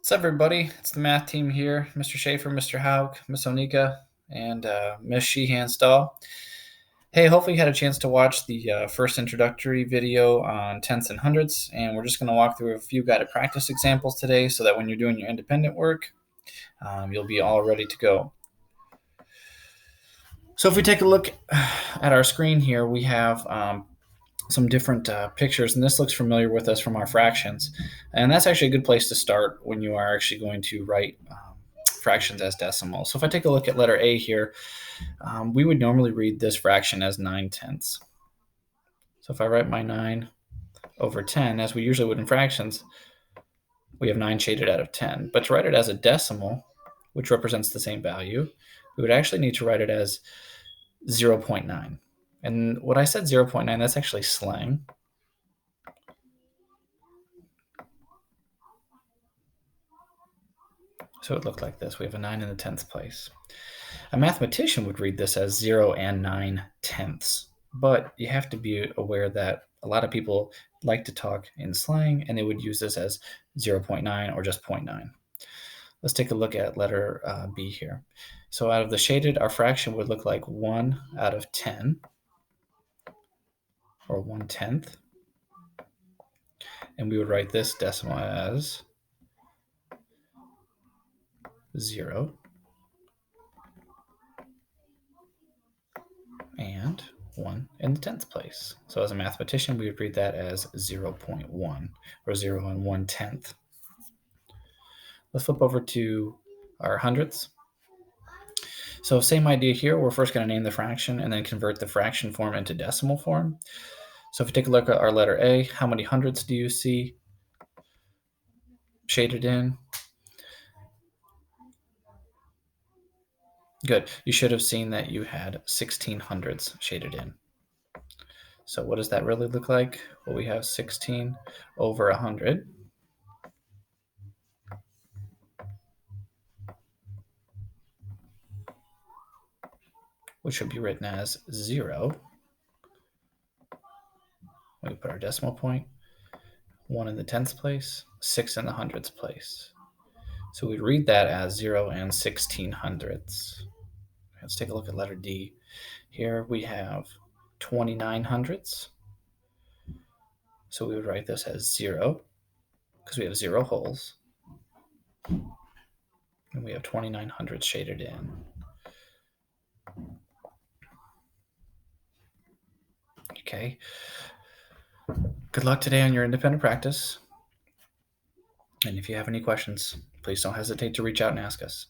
What's up, everybody? It's the math team here. Mr. Schaefer, Mr. Haug, Miss Onika, and Miss Sheehan-Stahl. Hey, hopefully you had a chance to watch the first introductory video on tenths and hundredths, and we're just going to walk through a few guided practice examples today so that when you're doing your independent work, you'll be all ready to go. So if we take a look at our screen here, we have some different pictures, and this looks familiar with us from our fractions. And that's actually a good place to start when you are actually going to write fractions as decimals. So if I take a look at letter A here, we would normally read this fraction as 9/10. So if I write my 9 over 10, as we usually would in fractions, we have 9 shaded out of 10. But to write it as a decimal, which represents the same value, we would actually need to write it as 0.9. And what I said 0.9, that's actually slang. So it looked like this. We have a 9 in the 10th place. A mathematician would read this as 0 and 9/10. But you have to be aware that a lot of people like to talk in slang, and they would use this as 0.9 or just 0.9. Let's take a look at letter B here. So out of the shaded, our fraction would look like 1 out of 10, or 1/10. And we would write this decimal as 0 and 1 in the 10th place. So as a mathematician, we would read that as 0.1 or 0 and 1/10. Let's flip over to our hundredths. So same idea here. We're first going to name the fraction and then convert the fraction form into decimal form. So if you take a look at our letter A, how many hundredths do you see shaded in? Good. You should have seen that you had 16 hundredths shaded in. So what does that really look like? Well, we have 16 over 100. Which should be written as 0. We put our decimal point, 1 in the 10th place, 6 in the hundredths place. So we read that as 0 and 16 hundredths. Let's take a look at letter D. Here we have 29 hundredths. So we would write this as 0 because we have 0 holes. And we have 29 hundredths shaded in. Okay. Good luck today on your independent practice. And if you have any questions, please don't hesitate to reach out and ask us.